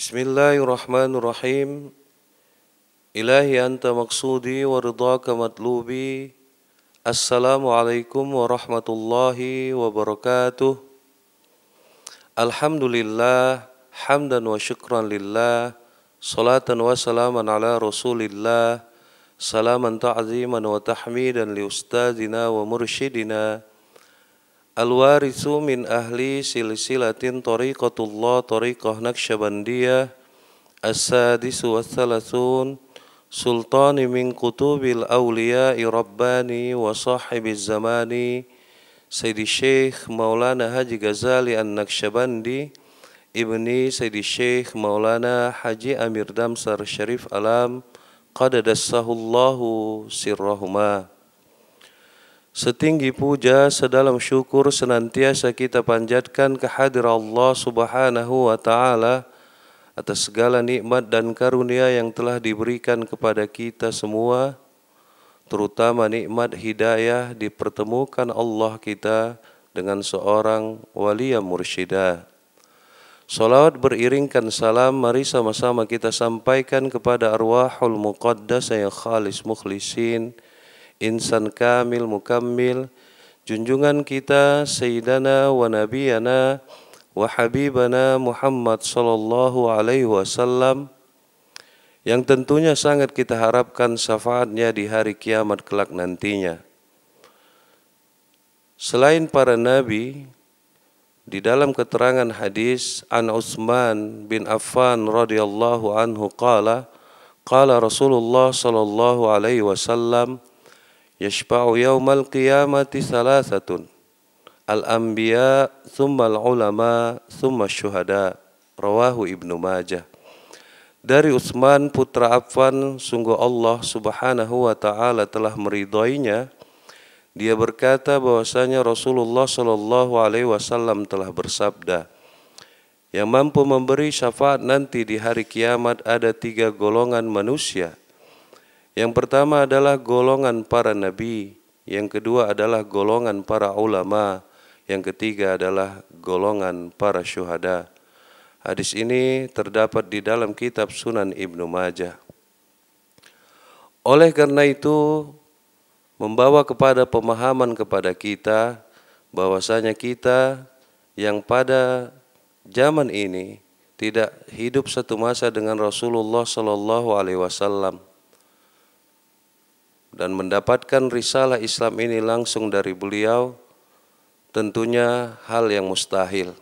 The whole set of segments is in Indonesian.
Bismillahirrahmanirrahim. Ilahi anta maksudi wa ridhaka matlubi. Assalamualaikum warahmatullahi wabarakatuh. Alhamdulillah, hamdan wa syukran lillah, salatan wa salaman ala rasulillah, salaman ta'ziman wa tahmidan li ustazina wa mursyidina, al-warithu min ahli silsilatin tariqatullah tariqah Naqsyabandiyah, as-sadisu wathalathun, sultani min kutubil awliya'i rabbani wa sahibiz zamani, Sayyidi Syekh Maulana Haji Ghazali An-Naqsyabandi, ibni Sayyidi Syekh Maulana Haji Amir Damsar Syarif Alam, qadadassahullahu sirrahuma. Setinggi puja, sedalam syukur senantiasa kita panjatkan kehadirat Allah Subhanahu wa Ta'ala atas segala nikmat dan karunia yang telah diberikan kepada kita semua, terutama nikmat hidayah dipertemukan Allah kita dengan seorang waliya mursyidah. Salawat beriringkan salam, mari sama-sama kita sampaikan kepada arwahul muqaddasah yang khalis mukhlisin, insan kamil mukammil, junjungan kita Sayyidana wa Nabiyana wa Habibana Muhammad sallallahu alaihi wasallam, yang tentunya sangat kita harapkan syafaatnya di hari kiamat kelak nantinya. Selain para nabi, di dalam keterangan hadis an Utsman bin Affan radhiyallahu anhu qala Rasulullah sallallahu alaihi wasallam, yashfa'u yawmal qiyamati thalathatun, al-anbiya, thumma al-ulama, thumma syuhada. Rawahu Ibnu Majah. Dari Utsman putra Affan, sungguh Allah Subhanahu wa Ta'ala telah meridhoinya. Dia berkata bahwasanya Rasulullah sallallahu alaihi wasallam telah bersabda, yang mampu memberi syafaat nanti di hari kiamat ada 3 golongan manusia. Yang pertama adalah golongan para nabi, yang kedua adalah golongan para ulama, yang ketiga adalah golongan para syuhada. Hadis ini terdapat di dalam kitab Sunan Ibnu Majah. Oleh karena itu, membawa kepada pemahaman kepada kita bahwasanya kita yang pada zaman ini tidak hidup satu masa dengan Rasulullah sallallahu alaihi wasallam dan mendapatkan risalah Islam ini langsung dari beliau, tentunya hal yang mustahil.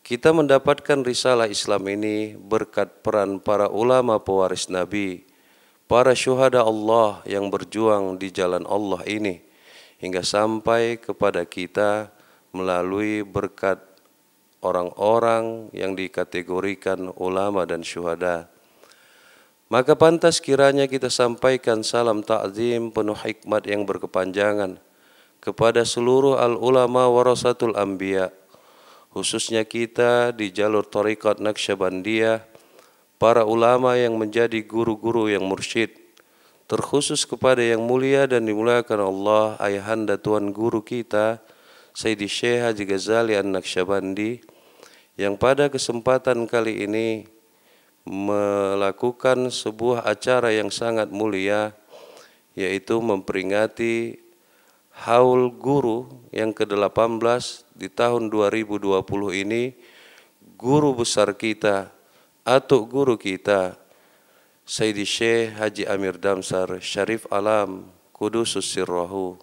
Kita mendapatkan risalah Islam ini berkat peran para ulama pewaris Nabi, para syuhada Allah yang berjuang di jalan Allah ini, hingga sampai kepada kita melalui berkat orang-orang yang dikategorikan ulama dan syuhada. Maka pantas kiranya kita sampaikan salam ta'zim penuh hikmat yang berkepanjangan kepada seluruh al-ulama warasatul anbiya, khususnya kita di jalur tariqat Naqsyabandiyah, para ulama yang menjadi guru-guru yang mursyid, terkhusus kepada yang mulia dan dimuliakan Allah, ayahanda tuan guru kita Sayyidi Syekh Haji Ghazali An-Naqsyabandi, yang pada kesempatan kali ini melakukan sebuah acara yang sangat mulia, yaitu memperingati Haul Guru yang ke-18 di tahun 2020 ini. Guru besar kita, atuk guru kita, Sayyidi Syekh Haji Amir Damsar Syarif Alam, Qudusus Sirrahu.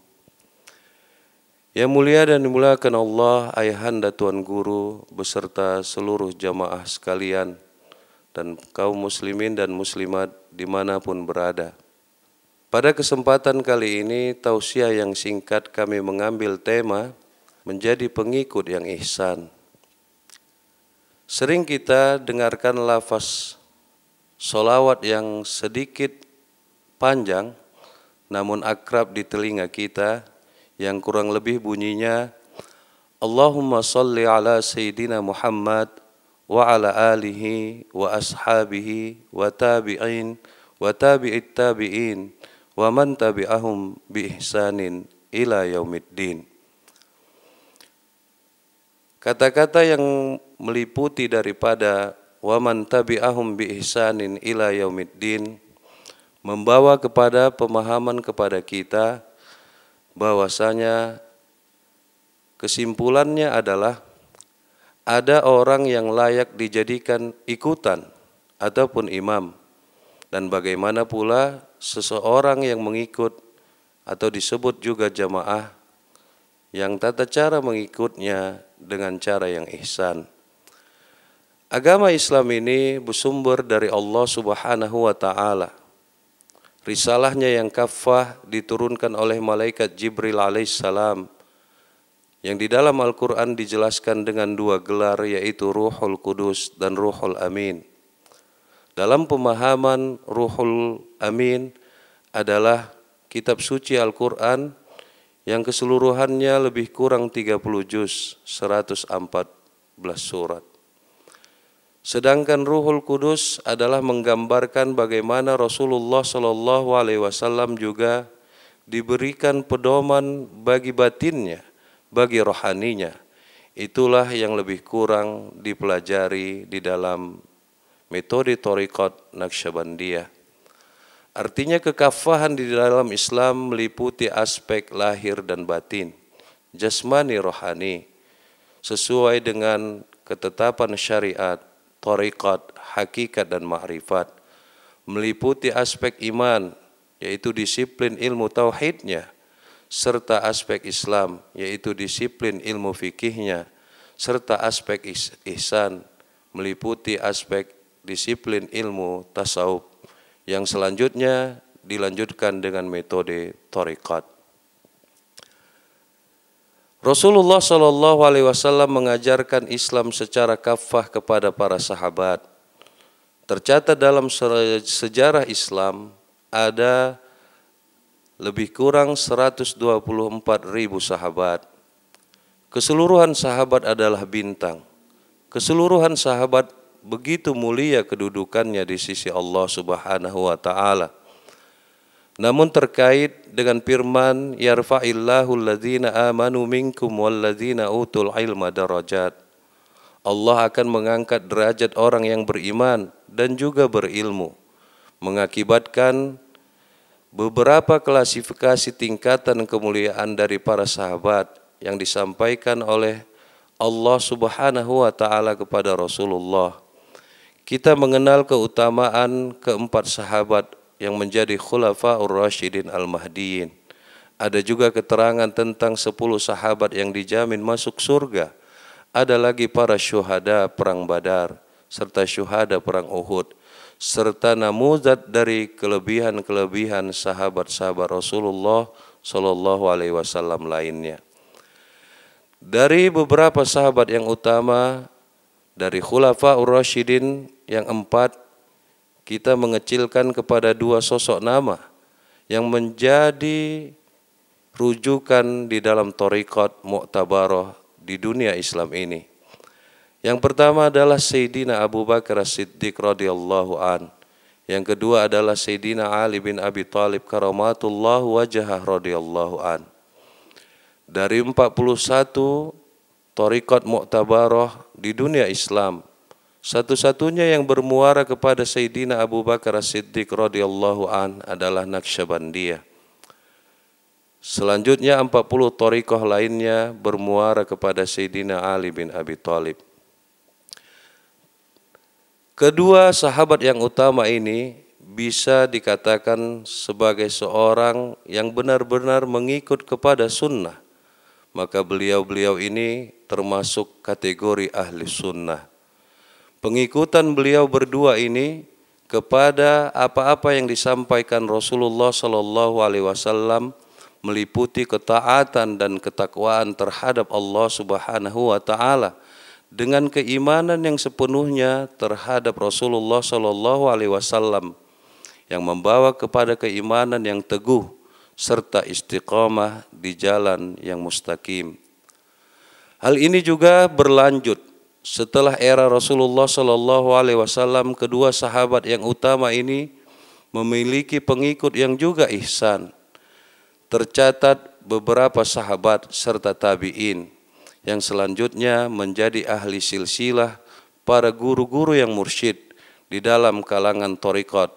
Yang mulia dan dimuliakan Allah, ayahanda tuan guru beserta seluruh jamaah sekalian dan kaum muslimin dan muslimat dimanapun berada. Pada kesempatan kali ini, tausiah yang singkat kami mengambil tema menjadi pengikut yang ihsan. Sering kita dengarkan lafaz solawat yang sedikit panjang namun akrab di telinga kita, yang kurang lebih bunyinya, Allahumma salli ala Sayyidina Muhammad wa ala alihi wa ashabihi wa tabi'in wa tabi'it tabi'in wa man tabi'ahum bi ihsanin ila yaumiddin. Kata-kata yang meliputi daripada wa man tabi'ahum bi ihsanin ila yaumiddin membawa kepada pemahaman kepada kita bahwasanya kesimpulannya adalah ada orang yang layak dijadikan ikutan ataupun imam, dan bagaimana pula seseorang yang mengikut atau disebut juga jamaah yang tata cara mengikutnya dengan cara yang ihsan. Agama Islam ini bersumber dari Allah Subhanahu wa taala. Risalahnya yang kafah diturunkan oleh malaikat Jibril alaihissalam, yang di dalam Al-Quran dijelaskan dengan dua gelar, yaitu Ruhul Kudus dan Ruhul Amin. Dalam pemahaman Ruhul Amin adalah kitab suci Al-Quran yang keseluruhannya lebih kurang 30 juz, 114 surat. Sedangkan Ruhul Kudus adalah menggambarkan bagaimana Rasulullah SAW juga diberikan pedoman bagi batinnya, bagi rohaninya. Itulah yang lebih kurang dipelajari di dalam metode Thariqat Naqsyabandiyah. Artinya kekafahan di dalam Islam meliputi aspek lahir dan batin, jasmani rohani, sesuai dengan ketetapan syariat, thariqat, hakikat dan ma'rifat. Meliputi aspek iman, yaitu disiplin ilmu tauhidnya, serta aspek Islam, yaitu disiplin ilmu fikihnya, serta aspek ihsan, meliputi aspek disiplin ilmu tasawuf, yang selanjutnya dilanjutkan dengan metode thariqat. Rasulullah SAW mengajarkan Islam secara kafah kepada para sahabat. Tercatat dalam sejarah Islam ada lebih kurang 124.000 sahabat. Keseluruhan sahabat adalah bintang. Keseluruhan sahabat begitu mulia kedudukannya di sisi Allah Subhanahu wa taala. Namun terkait dengan firman yarfa'illahu alladzina amanu minkum walladzina utul ilma darajat, Allah akan mengangkat derajat orang yang beriman dan juga berilmu, mengakibatkan beberapa klasifikasi tingkatan kemuliaan dari para sahabat yang disampaikan oleh Allah Subhanahu wa taala kepada Rasulullah. Kita mengenal keutamaan keempat sahabat yang menjadi khulafaur rasyidin al-mahdiyin. Ada juga keterangan tentang 10 sahabat yang dijamin masuk surga. Ada lagi para syuhada perang Badar serta syuhada perang Uhud, serta namuzat dari kelebihan-kelebihan sahabat-sahabat Rasulullah sallallahu alaihi wasallam lainnya. Dari beberapa sahabat yang utama dari khulafaur rasyidin yang 4, kita mengecilkan kepada 2 sosok nama yang menjadi rujukan di dalam thariqat mu'tabarah di dunia Islam ini. Yang pertama adalah Sayyidina Abu Bakar As-Siddiq radhiyallahu an. Yang kedua adalah Sayyidina Ali bin Abi Thalib karamatullahu wajhah radhiyallahu an. Dari 41 thariqat mu'tabarah di dunia Islam, satu-satunya yang bermuara kepada Sayyidina Abu Bakar As-Siddiq radhiyallahu an adalah Naqsyabandiyah. Selanjutnya 40 thariqah lainnya bermuara kepada Sayyidina Ali bin Abi Thalib. Kedua sahabat yang utama ini bisa dikatakan sebagai seorang yang benar-benar mengikut kepada sunnah. Maka beliau-beliau ini termasuk kategori ahli sunnah. Pengikutan beliau berdua ini kepada apa-apa yang disampaikan Rasulullah sallallahu alaihi wasallam meliputi ketaatan dan ketakwaan terhadap Allah Subhanahu wa taala dengan keimanan yang sepenuhnya terhadap Rasulullah sallallahu alaihi wasallam yang membawa kepada keimanan yang teguh serta istiqamah di jalan yang mustaqim. Hal ini juga berlanjut setelah era Rasulullah sallallahu alaihi wasallam. Kedua sahabat yang utama ini memiliki pengikut yang juga ihsan. Tercatat beberapa sahabat serta tabi'in yang selanjutnya menjadi ahli silsilah para guru-guru yang mursyid di dalam kalangan thariqat.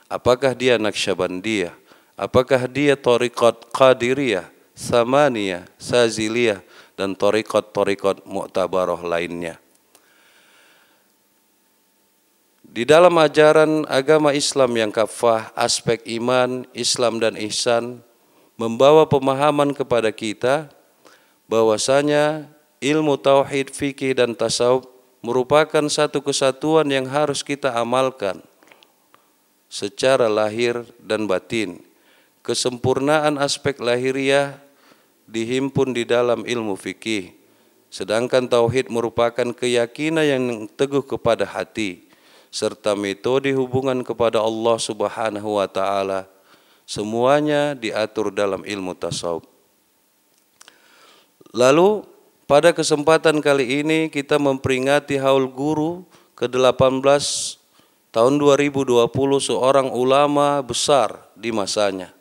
Apakah dia Naqsyabandiyah? Apakah dia thariqat Qadiriyah, Samaniyah, Saziliyah, dan thariqat-thariqat mu'tabarah lainnya. Di dalam ajaran agama Islam yang kafah, aspek iman, Islam dan ihsan membawa pemahaman kepada kita bahwasanya ilmu tauhid, fikih dan tasawuf merupakan satu kesatuan yang harus kita amalkan secara lahir dan batin. Kesempurnaan aspek lahiriah dihimpun di dalam ilmu fikih, sedangkan tauhid merupakan keyakinan yang teguh kepada hati serta metode hubungan kepada Allah Subhanahu wa taala. Semuanya diatur dalam ilmu tasawuf. Lalu pada kesempatan kali ini kita memperingati Haul Guru ke-18 tahun 2020 seorang ulama besar di masanya,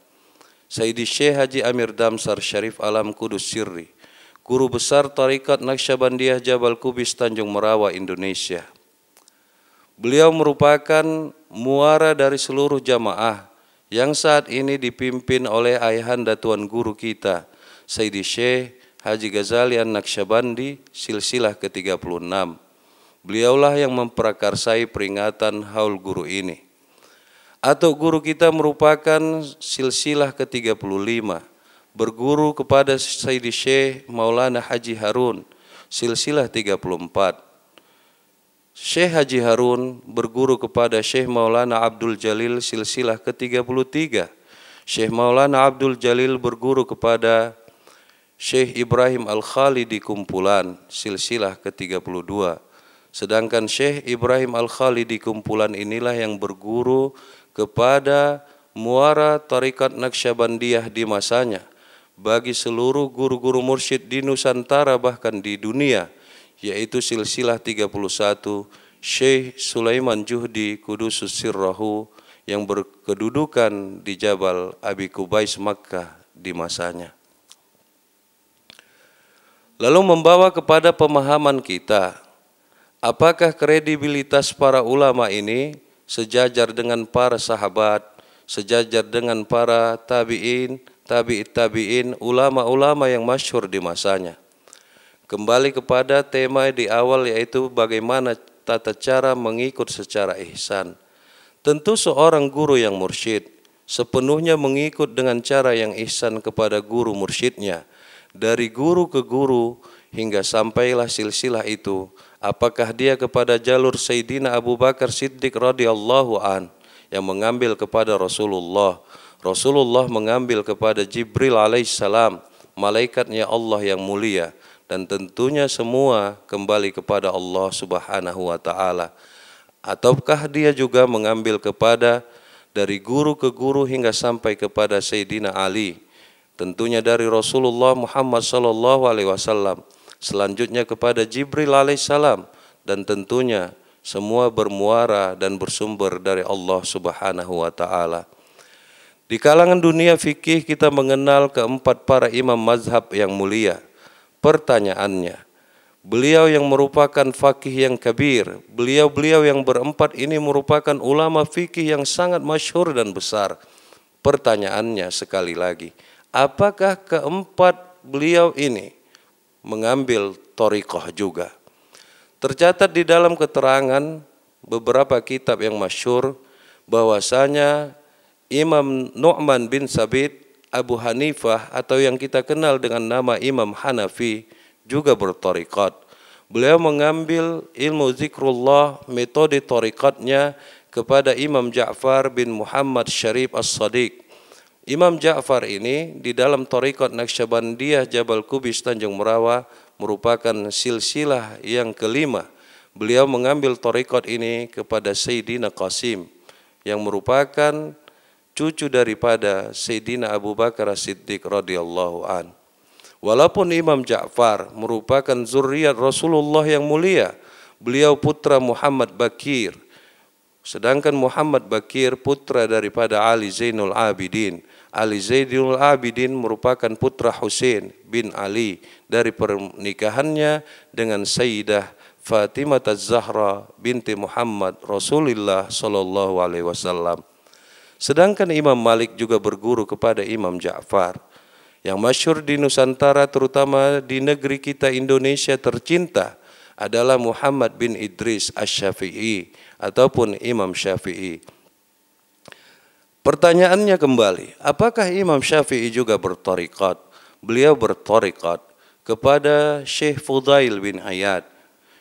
Sayyidi Syekh Haji Amir Damsar Syarif Alam Kudus Sirri, guru besar Tarikat Naqsyabandiyah Jabal Kubis Tanjung Merawa, Indonesia. Beliau merupakan muara dari seluruh jamaah yang saat ini dipimpin oleh ayahanda tuan guru kita, Sayyidi Syekh Haji Ghazali An-Naqsyabandi, silsilah ke-36. Beliaulah yang memprakarsai peringatan Haul Guru ini. Atau guru kita merupakan silsilah ke-35, berguru kepada Sayyidi Syekh Maulana Haji Harun, silsilah 34. Syekh Haji Harun berguru kepada Syekh Maulana Abdul Jalil, silsilah ke-33. Syekh Maulana Abdul Jalil berguru kepada Syekh Ibrahim Al-Khalidi Kumpulan, silsilah ke-32. Sedangkan Syekh Ibrahim Al-Khalidi Kumpulan inilah yang berguru kepada muara Tarikat Naqsyabandiyah di masanya bagi seluruh guru-guru mursyid di Nusantara bahkan di dunia, yaitu silsilah 31 Syekh Sulaiman Juhdi Kudusus Sirrahu yang berkedudukan di Jabal Abi Kubais Makkah di masanya. Lalu membawa kepada pemahaman kita, apakah kredibilitas para ulama ini sejajar dengan para sahabat, sejajar dengan para tabi'in, tabi'in, ulama-ulama yang masyhur di masanya. Kembali kepada tema di awal, yaitu bagaimana tata cara mengikut secara ihsan. Tentu seorang guru yang mursyid sepenuhnya mengikut dengan cara yang ihsan kepada guru mursyidnya, dari guru ke guru hingga sampailah silsilah itu. Apakah dia kepada jalur Sayyidina Abu Bakar Siddiq radhiyallahu an yang mengambil kepada Rasulullah, Rasulullah mengambil kepada Jibril alaihissalam, malaikatnya Allah yang mulia, dan tentunya semua kembali kepada Allah Subhanahu wa taala. Ataukah dia juga mengambil kepada dari guru ke guru hingga sampai kepada Sayyidina Ali, tentunya dari Rasulullah Muhammad sallallahu alaihi wasallam, selanjutnya kepada Jibril alaihissalam, dan tentunya semua bermuara dan bersumber dari Allah Subhanahu wa taala. Di kalangan dunia fikih kita mengenal keempat para imam mazhab yang mulia. Pertanyaannya, beliau yang merupakan faqih yang kabir, beliau yang berempat ini merupakan ulama fikih yang sangat masyhur dan besar. Pertanyaannya sekali lagi, apakah keempat beliau ini mengambil thariqah juga? Tercatat di dalam keterangan beberapa kitab yang masyhur bahwasanya Imam Nu'man bin Sabit Abu Hanifah atau yang kita kenal dengan nama Imam Hanafi juga berthariqat. Beliau mengambil ilmu zikrullah, metode thariqatnya kepada Imam Ja'far bin Muhammad Syarif As-Sadiq. Imam Ja'far ini di dalam thariqat Naqsyabandiyah Jabal Kubis Tanjung Merawa merupakan silsilah yang kelima. Beliau mengambil thariqat ini kepada Sayyidina Qasim yang merupakan cucu daripada Sayyidina Abu Bakar As-Siddiq radhiyallahu an. Walaupun Imam Ja'far merupakan zuriat Rasulullah yang mulia, beliau putra Muhammad Bakir, sedangkan Muhammad Bakir putra daripada Ali Zainul Abidin. Ali Zainul Abidin merupakan putra Husain bin Ali dari pernikahannya dengan Sayyidah Fatimah Az-Zahra binti Muhammad Rasulullah sallallahu alaihi wasallam. Sedangkan Imam Malik juga berguru kepada Imam Ja'far. Yang masyhur di Nusantara terutama di negeri kita Indonesia tercinta adalah Muhammad bin Idris Asy-Syafi'i ataupun Imam Syafi'i. Pertanyaannya kembali, apakah Imam Syafi'i juga berthariqat? Beliau berthariqat kepada Syekh Fudail bin Iyad.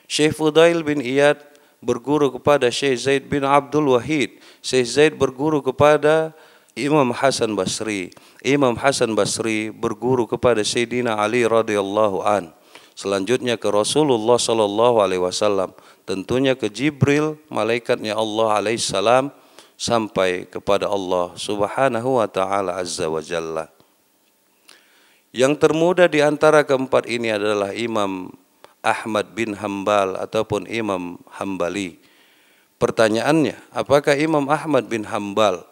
Syekh Fudail bin Iyad berguru kepada Syekh Zaid bin Abdul Wahid. Syekh Zaid berguru kepada Imam Hasan Basri. Imam Hasan Basri berguru kepada Sayyidina Ali radhiyallahu an. Selanjutnya ke Rasulullah sallallahu alaihi wasallam. Tentunya ke Jibril, malaikatnya Allah alaihi salam, sampai kepada Allah subhanahu wa ta'ala azza wa jalla. Yang termuda di antara keempat ini adalah Imam Ahmad bin Hambal ataupun Imam Hambali. Pertanyaannya, apakah Imam Ahmad bin Hambal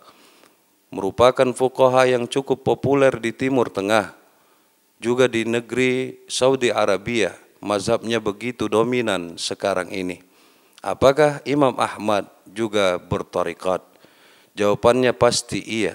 merupakan fuqaha yang cukup populer di Timur Tengah, juga di negeri Saudi Arabia, mazhabnya begitu dominan sekarang ini. Apakah Imam Ahmad juga berthariqat? Jawabannya pasti iya.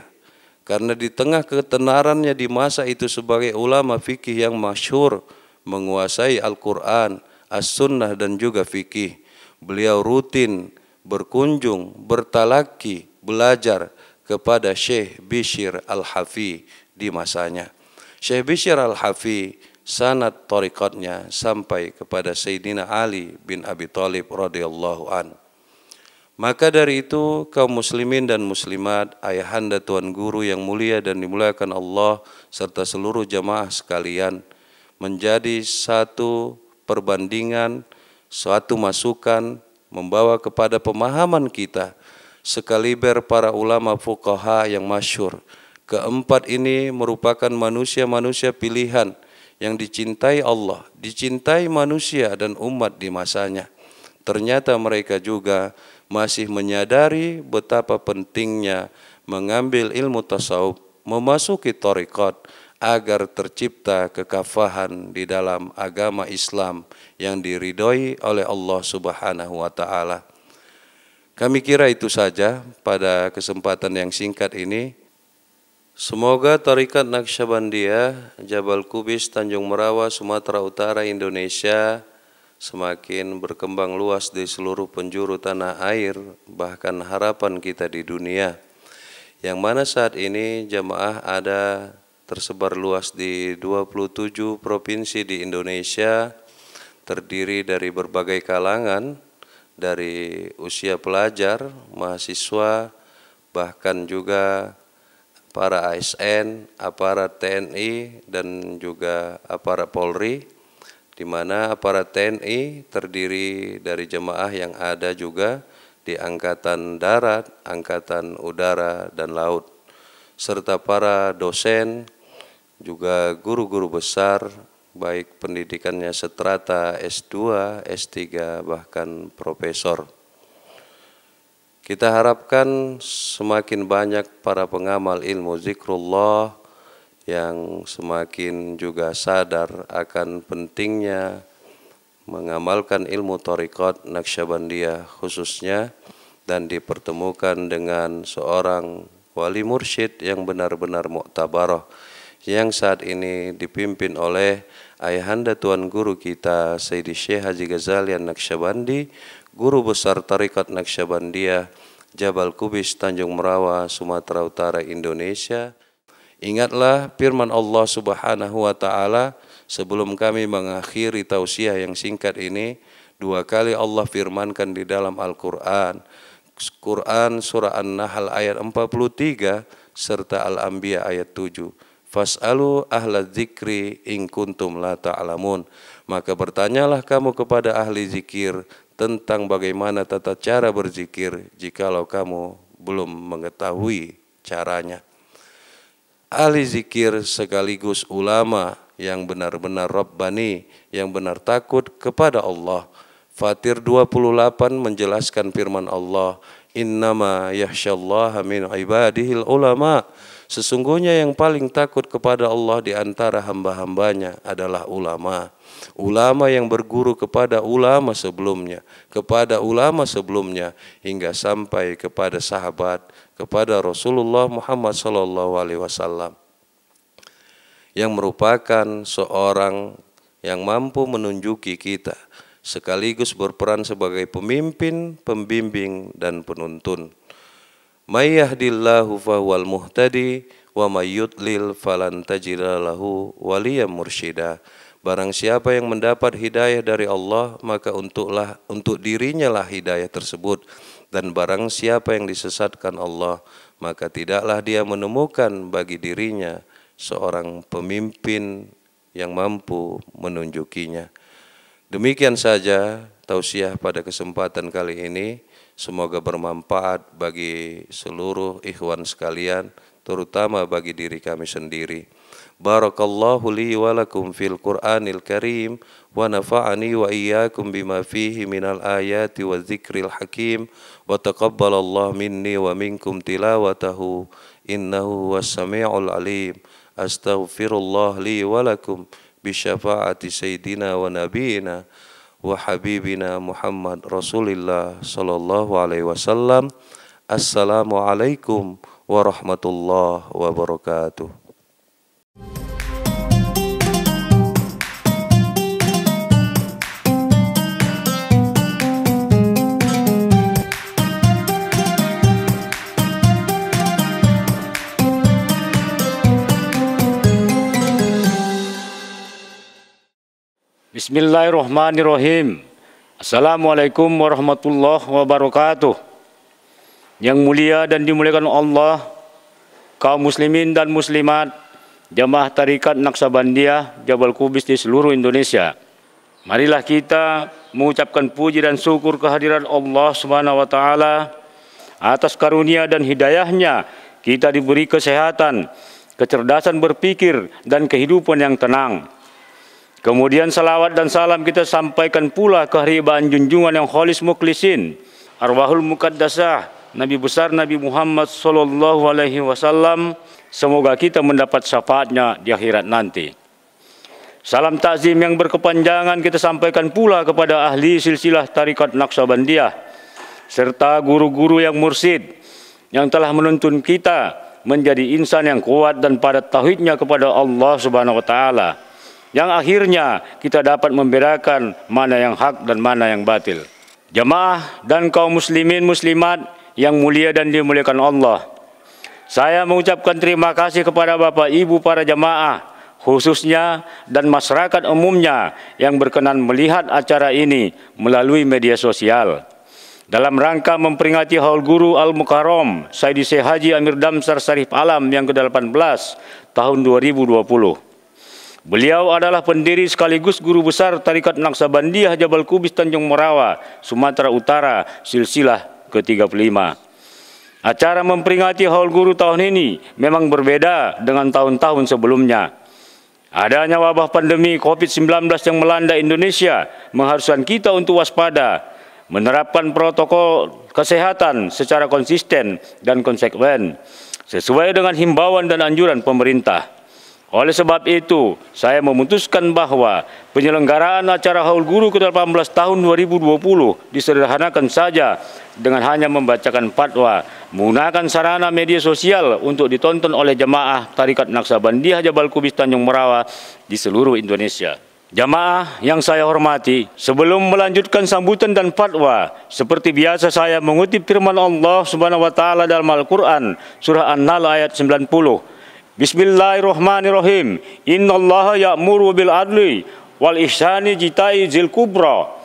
Karena di tengah ketenarannya di masa itu sebagai ulama fikih yang masyhur, menguasai Al-Quran, As-Sunnah dan juga fikih, beliau rutin berkunjung, bertalaki, belajar kepada Syekh Bishr Al-Hafi di masanya. Syekh Bishr Al-Hafi sanad thariqatnya sampai kepada Sayyidina Ali bin Abi Thalib radhiyallahu an. Maka dari itu kaum muslimin dan muslimat, ayahanda tuan guru yang mulia dan dimuliakan Allah serta seluruh jamaah sekalian, menjadi satu perbandingan, suatu masukan membawa kepada pemahaman kita sekaliber para ulama fuqaha yang masyhur. Keempat ini merupakan manusia-manusia pilihan yang dicintai Allah, dicintai manusia dan umat di masanya. Ternyata mereka juga masih menyadari betapa pentingnya mengambil ilmu tasawuf, memasuki thariqat agar tercipta kekafahan di dalam agama Islam yang diridhoi oleh Allah Subhanahu wa taala. Kami kira itu saja pada kesempatan yang singkat ini. Semoga Thariqat Naqsyabandiyah Jabal Kubis Tanjung Merawa Sumatera Utara Indonesia semakin berkembang luas di seluruh penjuru tanah air, bahkan harapan kita di dunia, yang mana saat ini jamaah ada tersebar luas di 27 provinsi di Indonesia, terdiri dari berbagai kalangan, dari usia pelajar, mahasiswa, bahkan juga para ASN, aparat TNI, dan juga aparat Polri, di mana aparat TNI terdiri dari jemaah yang ada juga di Angkatan Darat, Angkatan Udara, dan Laut, serta para dosen, juga guru-guru besar, baik pendidikannya seterata S2, S3, bahkan profesor. Kita harapkan semakin banyak para pengamal ilmu zikrullah yang semakin juga sadar akan pentingnya mengamalkan ilmu thariqat Naqsyabandiyah khususnya, dan dipertemukan dengan seorang wali mursyid yang benar-benar muktabarah, yang saat ini dipimpin oleh ayahanda tuan guru kita Sayyidi Syekh Haji Ghazali An-Naqsyabandi, guru besar Thariqat Naqsyabandiyah Jabal Kubis Tanjung Merawa Sumatera Utara Indonesia. Ingatlah firman Allah Subhanahu wa taala sebelum kami mengakhiri tausiah yang singkat ini. Dua kali Allah firmankan di dalam Al-Qur'an. Quran surah An-Nahl ayat 43 serta Al-Anbiya ayat 7. Fas'alu ahla dzikri in kuntum la ta'lamun. Maka bertanyalah kamu kepada ahli zikir tentang bagaimana tata cara berzikir jikalau kamu belum mengetahui caranya. Ahli zikir sekaligus ulama yang benar-benar Rabbani, yang benar takut kepada Allah. Fatir 28 menjelaskan firman Allah, innama yakhsyallaha min ibadihil ulama. Sesungguhnya yang paling takut kepada Allah di antara hamba-hambanya adalah ulama. Ulama yang berguru kepada ulama sebelumnya, hingga sampai kepada sahabat, kepada Rasulullah Muhammad SAW, yang merupakan seorang yang mampu menunjuki kita, sekaligus berperan sebagai pemimpin, pembimbing, dan penuntun. May yahdillahu fahuwal muhtadi wa may yudlil falan tajida lahu waliyan mursyida. Barang siapa yang mendapat hidayah dari Allah, maka untuk dirinya lah hidayah tersebut. Dan barang siapa yang disesatkan Allah, maka tidaklah dia menemukan bagi dirinya seorang pemimpin yang mampu menunjukinya. Demikian saja tausiah pada kesempatan kali ini. Semoga bermanfaat bagi seluruh ikhwan sekalian, terutama bagi diri kami sendiri. Barakallahu li wa lakum fil Qur'anil Karim wa nafa'ani wa iyyakum bima fihi minal ayati wa dzikril hakim wa taqabbalallahu minni wa minkum tilawatahu innahu was-sami'ul alim. Astaghfirullah li wa lakum bi syafaati sayyidina wa nabiyina wa habibina Muhammad Rasulillah sallallahu alaihi wasallam. Assalamualaikum warahmatullahi wabarakatuh. Bismillahirrahmanirrahim. Assalamualaikum warahmatullahi wabarakatuh. Yang mulia dan dimuliakan Allah, kaum muslimin dan muslimat, jamaah Tarikat Naqsabandiyah Jabal Qubis di seluruh Indonesia. Marilah kita mengucapkan puji dan syukur kehadiran Allah Subhanahu wa taala atas karunia dan hidayahnya kita diberi kesehatan, kecerdasan berpikir dan kehidupan yang tenang. Kemudian salawat dan salam kita sampaikan pula ke haribaan junjungan yang kholis mukhlisin, arwahul muqaddasah, Nabi besar Nabi Muhammad sallallahu alaihi wasallam. Semoga kita mendapat syafaatnya di akhirat nanti. Salam takzim yang berkepanjangan kita sampaikan pula kepada ahli silsilah Tarikat Naqsabandiyah serta guru-guru yang mursyid yang telah menuntun kita menjadi insan yang kuat dan padat tauhidnya kepada Allah Subhanahu wa taala, yang akhirnya kita dapat membedakan mana yang hak dan mana yang batil. Jamaah dan kaum muslimin muslimat yang mulia dan dimuliakan Allah, saya mengucapkan terima kasih kepada Bapak Ibu para jamaah khususnya dan masyarakat umumnya yang berkenan melihat acara ini melalui media sosial dalam rangka memperingati Haul Guru Al-Mukarram Sayyidi Syekh Haji Amir Damsar Syarif Alam yang ke-18 tahun 2020. Beliau adalah pendiri sekaligus guru besar Tarikat Naqsabandiyah Jabal Qubis Tanjung Morawa, Sumatera Utara, silsilah ke-35. Acara memperingati Haul Guru tahun ini memang berbeda dengan tahun-tahun sebelumnya. Adanya wabah pandemi COVID-19 yang melanda Indonesia mengharuskan kita untuk waspada, menerapkan protokol kesehatan secara konsisten dan konsekuen, sesuai dengan himbauan dan anjuran pemerintah. Oleh sebab itu, saya memutuskan bahwa penyelenggaraan acara Haul Guru ke-18 tahun 2020 disederhanakan saja dengan hanya membacakan fatwa, menggunakan sarana media sosial untuk ditonton oleh jamaah Tarikat Naqsabandiyah Jabal Qubis Tanjung Morawa di seluruh Indonesia. Jamaah yang saya hormati, sebelum melanjutkan sambutan dan fatwa, seperti biasa saya mengutip firman Allah Subhanahu wa taala dalam Al-Qur'an surah An-Nahl ayat 90. Bismillahirrahmanirrahim. Innallaha ya'muru bil adli wal ihsani jitai zil kubra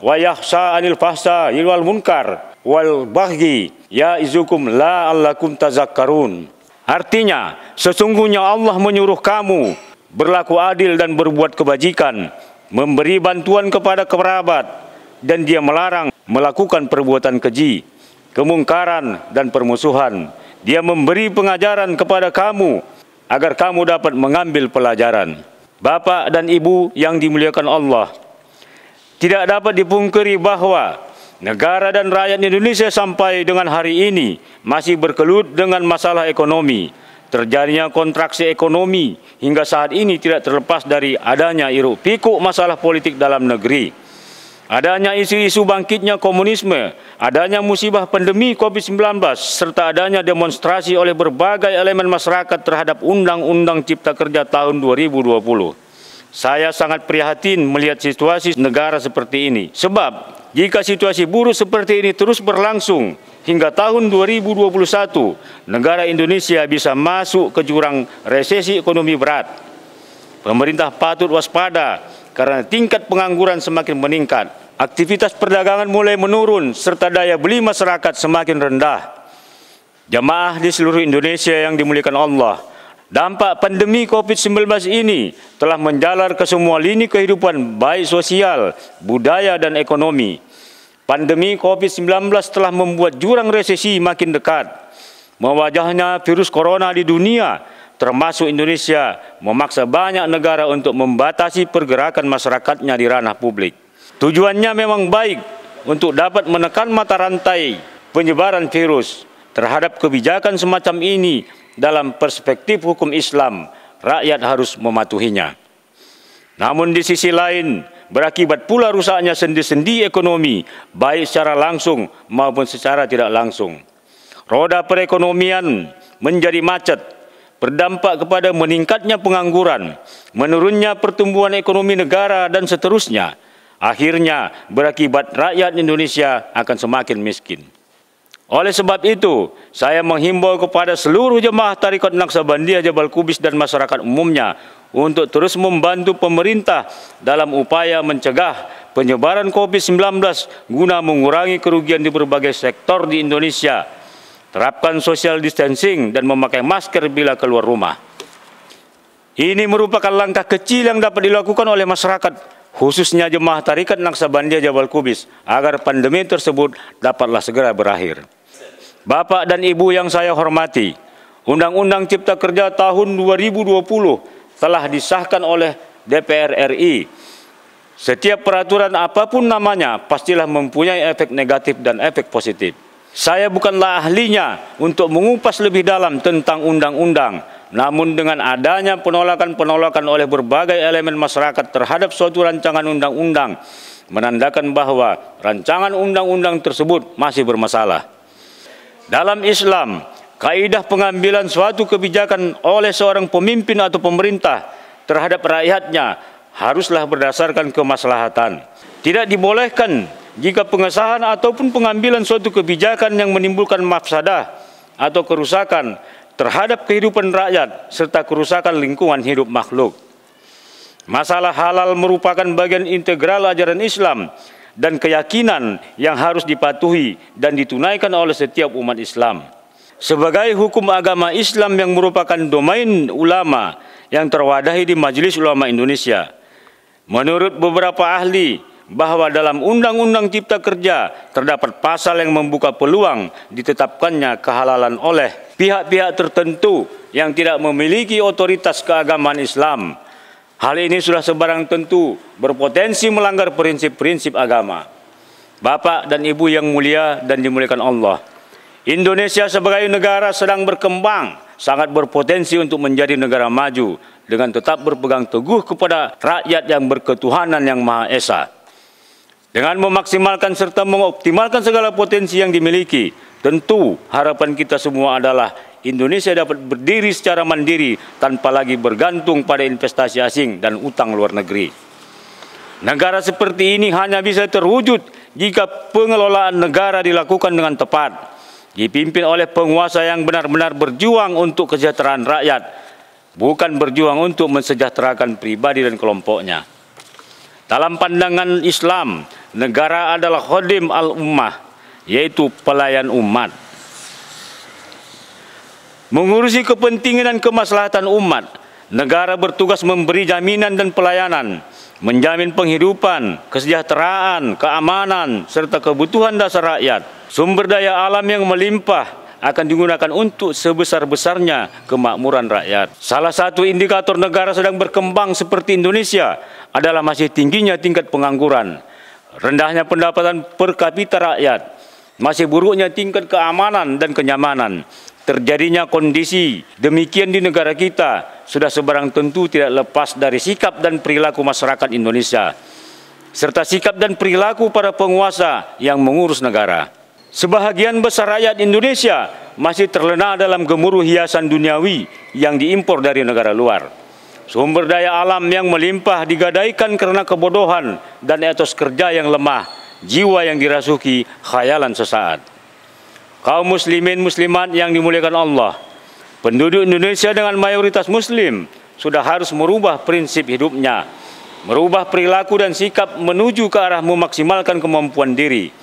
wa yahsa anil fahsa wal munkar wal baghi ya'izukum la'allakum tazakkarun. Artinya, sesungguhnya Allah menyuruh kamu berlaku adil dan berbuat kebajikan, memberi bantuan kepada kerabat, dan Dia melarang melakukan perbuatan keji, kemungkaran dan permusuhan. Dia memberi pengajaran kepada kamu agar kamu dapat mengambil pelajaran. Bapak dan Ibu yang dimuliakan Allah, tidak dapat dipungkiri bahwa negara dan rakyat Indonesia sampai dengan hari ini masih bergelut dengan masalah ekonomi, terjadinya kontraksi ekonomi hingga saat ini tidak terlepas dari adanya hiruk-pikuk masalah politik dalam negeri. Adanya isu-isu bangkitnya komunisme, adanya musibah pandemi COVID-19, serta adanya demonstrasi oleh berbagai elemen masyarakat terhadap Undang-Undang Cipta Kerja tahun 2020. Saya sangat prihatin melihat situasi negara seperti ini. Sebab, jika situasi buruk seperti ini terus berlangsung, hingga tahun 2021, negara Indonesia bisa masuk ke jurang resesi ekonomi berat. Pemerintah patut waspada karena tingkat pengangguran semakin meningkat, aktivitas perdagangan mulai menurun, serta daya beli masyarakat semakin rendah. Jamaah di seluruh Indonesia yang dimuliakan Allah, dampak pandemi COVID-19 ini telah menjalar ke semua lini kehidupan baik sosial, budaya, dan ekonomi. Pandemi COVID-19 telah membuat jurang resesi makin dekat. Mewajahnya virus corona di dunia, termasuk Indonesia, memaksa banyak negara untuk membatasi pergerakan masyarakatnya di ranah publik. Tujuannya memang baik untuk dapat menekan mata rantai penyebaran virus. Terhadap kebijakan semacam ini, dalam perspektif hukum Islam, rakyat harus mematuhinya. Namun di sisi lain, berakibat pula rusaknya sendi-sendi ekonomi, baik secara langsung maupun secara tidak langsung. Roda perekonomian menjadi macet, berdampak kepada meningkatnya pengangguran, menurunnya pertumbuhan ekonomi negara, dan seterusnya. Akhirnya berakibat rakyat Indonesia akan semakin miskin. Oleh sebab itu, saya menghimbau kepada seluruh jemaah Tarekat Naqsabandiyah Jabal Qubis dan masyarakat umumnya untuk terus membantu pemerintah dalam upaya mencegah penyebaran COVID-19 guna mengurangi kerugian di berbagai sektor di Indonesia. Terapkan social distancing dan memakai masker bila keluar rumah. Ini merupakan langkah kecil yang dapat dilakukan oleh masyarakat, khususnya jemaah Tarekat Naqsabandiyah Jabal Qubis, agar pandemi tersebut dapatlah segera berakhir. Bapak dan Ibu yang saya hormati, Undang-Undang Cipta Kerja tahun 2020 telah disahkan oleh DPR RI. Setiap peraturan apapun namanya pastilah mempunyai efek negatif dan efek positif. Saya bukanlah ahlinya untuk mengupas lebih dalam tentang undang-undang, namun dengan adanya penolakan-penolakan oleh berbagai elemen masyarakat terhadap suatu rancangan undang-undang, menandakan bahwa rancangan undang-undang tersebut masih bermasalah. Dalam Islam, kaidah pengambilan suatu kebijakan oleh seorang pemimpin atau pemerintah terhadap rakyatnya haruslah berdasarkan kemaslahatan. Tidak dibolehkan jika pengesahan ataupun pengambilan suatu kebijakan yang menimbulkan mafsadah atau kerusakan terhadap kehidupan rakyat serta kerusakan lingkungan hidup makhluk. Masalah halal merupakan bagian integral ajaran Islam dan keyakinan yang harus dipatuhi dan ditunaikan oleh setiap umat Islam. Sebagai hukum agama Islam yang merupakan domain ulama yang terwadahi di Majelis Ulama Indonesia, menurut beberapa ahli, bahwa dalam Undang-Undang Cipta Kerja terdapat pasal yang membuka peluang ditetapkannya kehalalan oleh pihak-pihak tertentu yang tidak memiliki otoritas keagamaan Islam. Hal ini sudah sebarang tentu berpotensi melanggar prinsip-prinsip agama. Bapak dan Ibu yang mulia dan dimuliakan Allah, Indonesia sebagai negara sedang berkembang, sangat berpotensi untuk menjadi negara maju dengan tetap berpegang teguh kepada rakyat yang berketuhanan yang Maha Esa. Dengan memaksimalkan serta mengoptimalkan segala potensi yang dimiliki, tentu harapan kita semua adalah Indonesia dapat berdiri secara mandiri tanpa lagi bergantung pada investasi asing dan utang luar negeri. Negara seperti ini hanya bisa terwujud jika pengelolaan negara dilakukan dengan tepat, dipimpin oleh penguasa yang benar-benar berjuang untuk kesejahteraan rakyat, bukan berjuang untuk mensejahterakan pribadi dan kelompoknya. Dalam pandangan Islam, negara adalah khodim al-ummah, yaitu pelayan umat. Mengurusi kepentingan dan kemaslahatan umat, negara bertugas memberi jaminan dan pelayanan, menjamin penghidupan, kesejahteraan, keamanan, serta kebutuhan dasar rakyat. Sumber daya alam yang melimpah akan digunakan untuk sebesar-besarnya kemakmuran rakyat. Salah satu indikator negara sedang berkembang seperti Indonesia adalah masih tingginya tingkat pengangguran, rendahnya pendapatan per kapita rakyat, masih buruknya tingkat keamanan dan kenyamanan, terjadinya kondisi demikian di negara kita sudah sebarang tentu tidak lepas dari sikap dan perilaku masyarakat Indonesia, serta sikap dan perilaku para penguasa yang mengurus negara. Sebahagian besar rakyat Indonesia masih terlena dalam gemuruh hiasan duniawi yang diimpor dari negara luar. Sumber daya alam yang melimpah digadaikan karena kebodohan dan etos kerja yang lemah, jiwa yang dirasuki khayalan sesaat. Kaum muslimin muslimat yang dimuliakan Allah, penduduk Indonesia dengan mayoritas muslim sudah harus merubah prinsip hidupnya, merubah perilaku dan sikap menuju ke arah memaksimalkan kemampuan diri,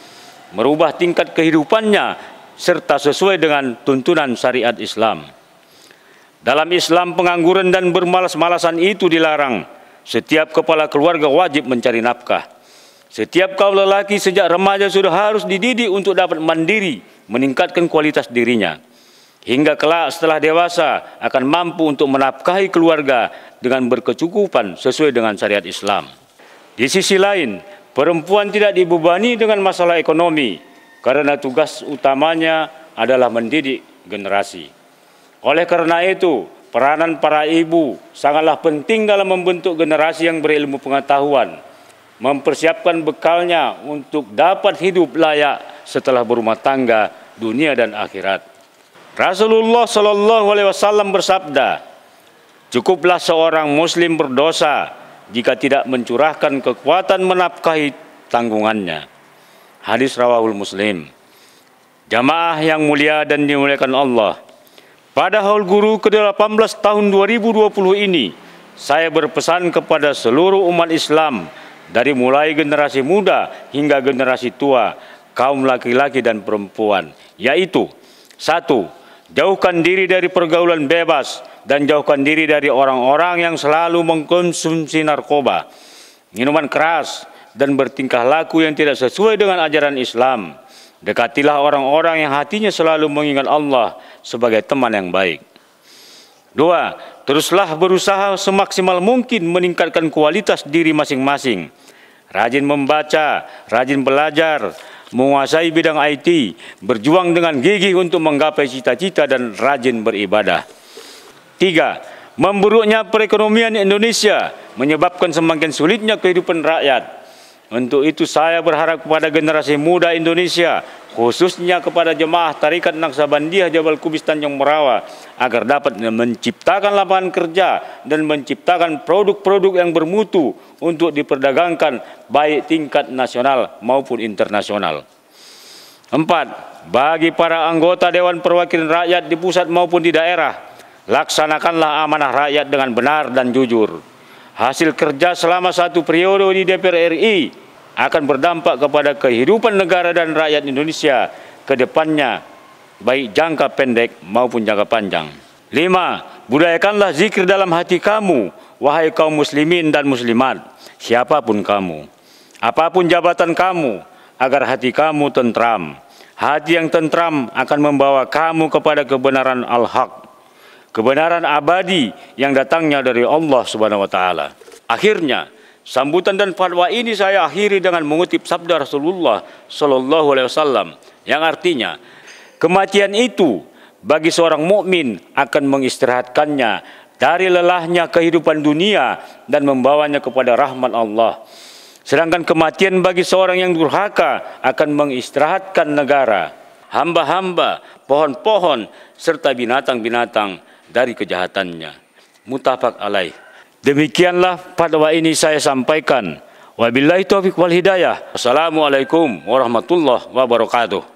merubah tingkat kehidupannya serta sesuai dengan tuntunan syariat Islam. Dalam Islam, pengangguran dan bermalas-malasan itu dilarang. Setiap kepala keluarga wajib mencari nafkah. Setiap kaum lelaki sejak remaja sudah harus dididik untuk dapat mandiri, meningkatkan kualitas dirinya. Hingga kelak setelah dewasa akan mampu untuk menafkahi keluarga dengan berkecukupan sesuai dengan syariat Islam. Di sisi lain, perempuan tidak dibebani dengan masalah ekonomi karena tugas utamanya adalah mendidik generasi. Oleh karena itu, peranan para ibu sangatlah penting dalam membentuk generasi yang berilmu pengetahuan, mempersiapkan bekalnya untuk dapat hidup layak setelah berumah tangga dunia dan akhirat. Rasulullah SAW bersabda, "Cukuplah seorang muslim berdosa jika tidak mencurahkan kekuatan menafkahi tanggungannya." Hadis rawahul Muslim. Jamaah yang mulia dan dimuliakan Allah, pada Haul Guru ke-18 tahun 2020 ini, saya berpesan kepada seluruh umat Islam dari mulai generasi muda hingga generasi tua, kaum laki-laki dan perempuan, yaitu 1. Jauhkan diri dari pergaulan bebas dan jauhkan diri dari orang-orang yang selalu mengkonsumsi narkoba, minuman keras, dan bertingkah laku yang tidak sesuai dengan ajaran Islam. Dekatilah orang-orang yang hatinya selalu mengingat Allah sebagai teman yang baik. 2. Teruslah berusaha semaksimal mungkin meningkatkan kualitas diri masing-masing. Rajin membaca, rajin belajar, menguasai bidang IT, berjuang dengan gigih untuk menggapai cita-cita dan rajin beribadah. 3. Memburuknya perekonomian Indonesia menyebabkan semakin sulitnya kehidupan rakyat. Untuk itu saya berharap kepada generasi muda Indonesia, khususnya kepada jemaah Tarekat Naqsabandiyah Jabal Kubis Tanjung Merawa, agar dapat menciptakan lapangan kerja dan menciptakan produk-produk yang bermutu untuk diperdagangkan baik tingkat nasional maupun internasional. 4. Bagi para anggota Dewan Perwakilan Rakyat di pusat maupun di daerah, laksanakanlah amanah rakyat dengan benar dan jujur. Hasil kerja selama 1 periode di DPR RI akan berdampak kepada kehidupan negara dan rakyat Indonesia ke depannya, baik jangka pendek maupun jangka panjang. 5. Budayakanlah zikir dalam hati kamu, wahai kaum muslimin dan muslimat, siapapun kamu, apapun jabatan kamu, agar hati kamu tentram. Hati yang tentram akan membawa kamu kepada kebenaran al-haq, kebenaran abadi yang datangnya dari Allah Subhanahu wa taala. Akhirnya, sambutan dan fatwa ini saya akhiri dengan mengutip sabda Rasulullah sallallahu alaihi wasallam yang artinya, kematian itu bagi seorang mukmin akan mengistirahatkannya dari lelahnya kehidupan dunia dan membawanya kepada rahmat Allah. Sedangkan kematian bagi seorang yang durhaka akan mengistirahatkan negara, hamba-hamba, pohon-pohon, serta binatang-binatang dari kejahatannya. Muttafaq alaih. Demikianlah fatwa ini saya sampaikan. Wabillahi taufiq wal hidayah. Assalamualaikum warahmatullahi wabarakatuh.